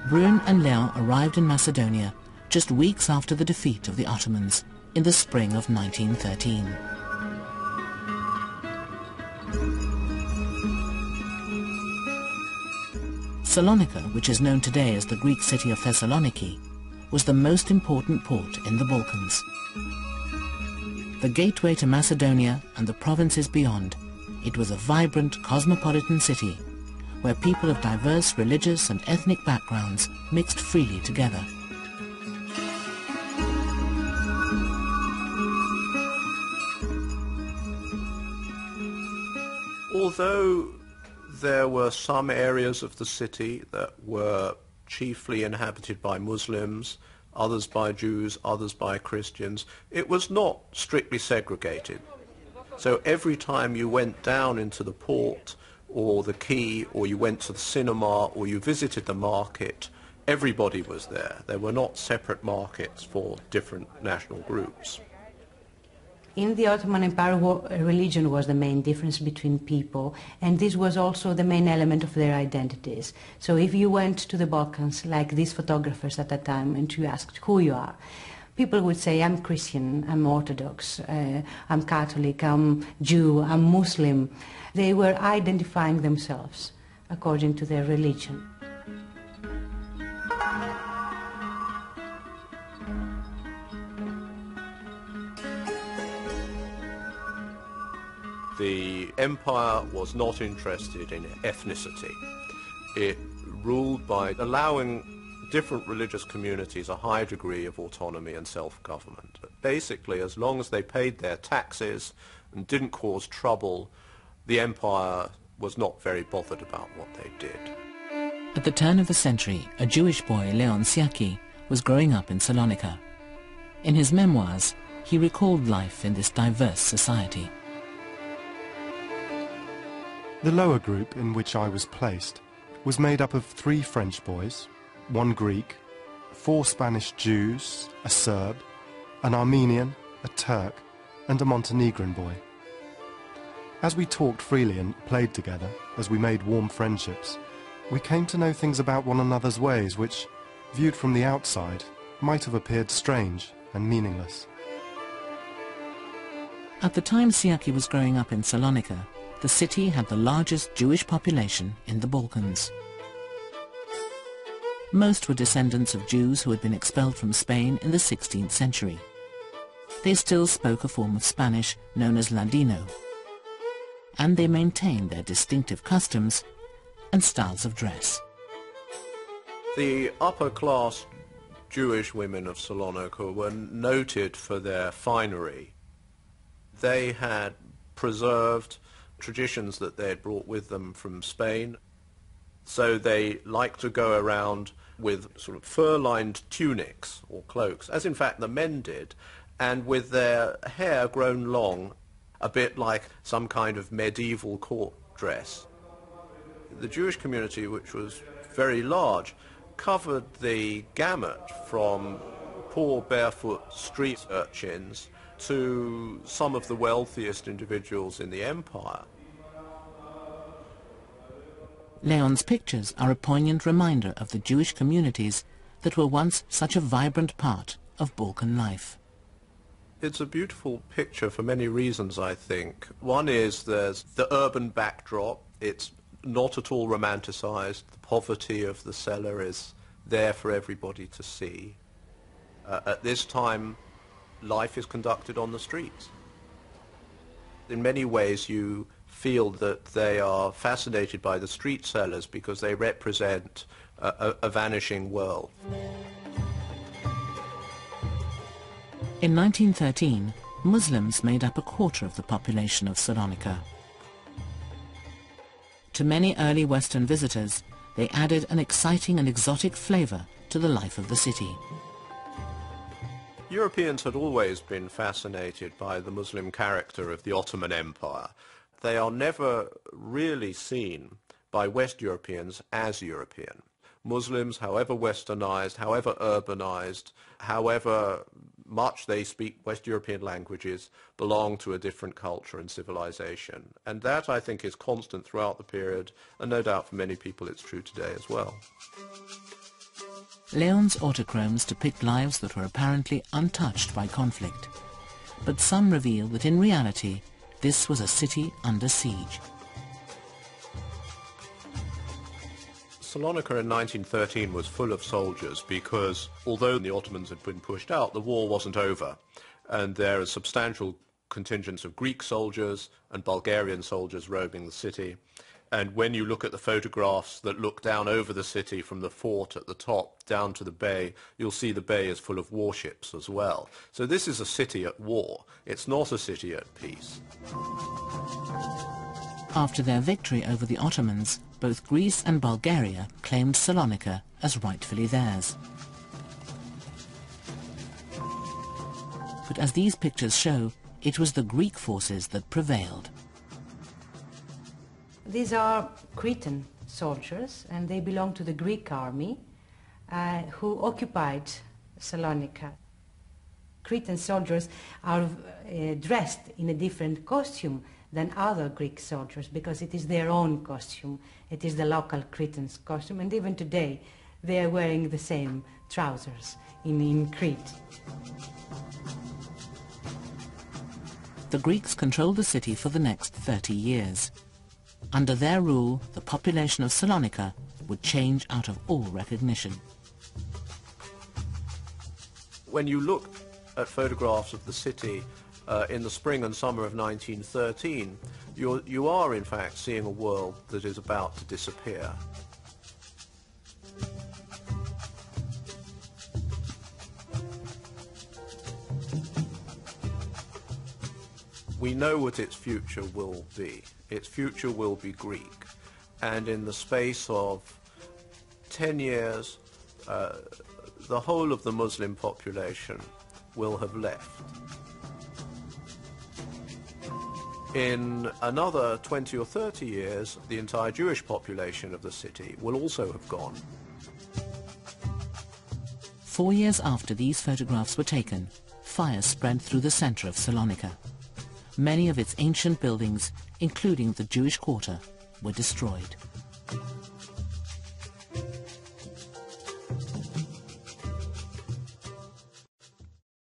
Brune and Leon arrived in Macedonia just weeks after the defeat of the Ottomans in the spring of 1913. Salonika, which is known today as the Greek city of Thessaloniki, was the most important port in the Balkans. The gateway to Macedonia and the provinces beyond, it was a vibrant cosmopolitan city where people of diverse religious and ethnic backgrounds mixed freely together. Although there were some areas of the city that were chiefly inhabited by Muslims, others by Jews, others by Christians, it was not strictly segregated. So every time you went down into the port or the quay, or you went to the cinema, or you visited the market, everybody was there. There were not separate markets for different national groups. In the Ottoman Empire, religion was the main difference between people, and this was also the main element of their identities. So if you went to the Balkans, like these photographers at that time, and you asked who you are, people would say, I'm Christian, I'm Orthodox, I'm Catholic, I'm Jew, I'm Muslim. They were identifying themselves according to their religion. The empire was not interested in ethnicity. It ruled by allowing different religious communities a high degree of autonomy and self-government. Basically, as long as they paid their taxes and didn't cause trouble, the empire was not very bothered about what they did. At the turn of the century, a Jewish boy, Leon Siaki, was growing up in Salonika. In his memoirs, he recalled life in this diverse society. The lower group in which I was placed was made up of 3 French boys, 1 Greek, 4 Spanish Jews, a Serb, an Armenian, a Turk, and a Montenegrin boy. As we talked freely and played together, as we made warm friendships, we came to know things about one another's ways which, viewed from the outside, might have appeared strange and meaningless. At the time Siaki was growing up in Salonika, the city had the largest Jewish population in the Balkans. Most were descendants of Jews who had been expelled from Spain in the 16th century. They still spoke a form of Spanish known as Ladino, and they maintained their distinctive customs and styles of dress. The upper-class Jewish women of Salonika were noted for their finery. They had preserved traditions that they had brought with them from Spain. So they liked to go around with sort of fur-lined tunics or cloaks, as in fact the men did, and with their hair grown long, a bit like some kind of medieval court dress. The Jewish community, which was very large, covered the gamut from poor barefoot street urchins to some of the wealthiest individuals in the empire. Leon's pictures are a poignant reminder of the Jewish communities that were once such a vibrant part of Balkan life. It's a beautiful picture for many reasons, I think. One is there's the urban backdrop. It's not at all romanticized. The poverty of the cellar is there for everybody to see. At this time, life is conducted on the streets. In many ways, you feel that they are fascinated by the street sellers because they represent a vanishing world. In 1913, Muslims made up a quarter of the population of Salonika. To many early Western visitors, they added an exciting and exotic flavor to the life of the city. Europeans had always been fascinated by the Muslim character of the Ottoman Empire. They are never really seen by West Europeans as European. Muslims, however westernized, however urbanized, however much they speak West European languages, belong to a different culture and civilization. And that, I think, is constant throughout the period, and no doubt for many people it's true today as well. Leon's autochromes depict lives that were apparently untouched by conflict, but some reveal that in reality this was a city under siege. Salonika in 1913 was full of soldiers because although the Ottomans had been pushed out, the war wasn't over, and there are substantial contingents of Greek soldiers and Bulgarian soldiers roaming the city. And when you look at the photographs that look down over the city from the fort at the top down to the bay, you'll see the bay is full of warships as well. So this is a city at war. It's not a city at peace. After their victory over the Ottomans, both Greece and Bulgaria claimed Salonika as rightfully theirs. But as these pictures show, it was the Greek forces that prevailed. These are Cretan soldiers, and they belong to the Greek army who occupied Salonika. Cretan soldiers are dressed in a different costume than other Greek soldiers because it is their own costume. It is the local Cretan's costume, and even today they are wearing the same trousers in Crete. The Greeks controlled the city for the next 30 years. Under their rule, the population of Salonika would change out of all recognition. When you look at photographs of the city in the spring and summer of 1913, you are in fact seeing a world that is about to disappear. We know what its future will be. Its future will be Greek. And in the space of 10 years, the whole of the Muslim population will have left. In another 20 or 30 years, the entire Jewish population of the city will also have gone. 4 years after these photographs were taken, fire spread through the center of Salonika. Many of its ancient buildings, including the Jewish quarter, were destroyed.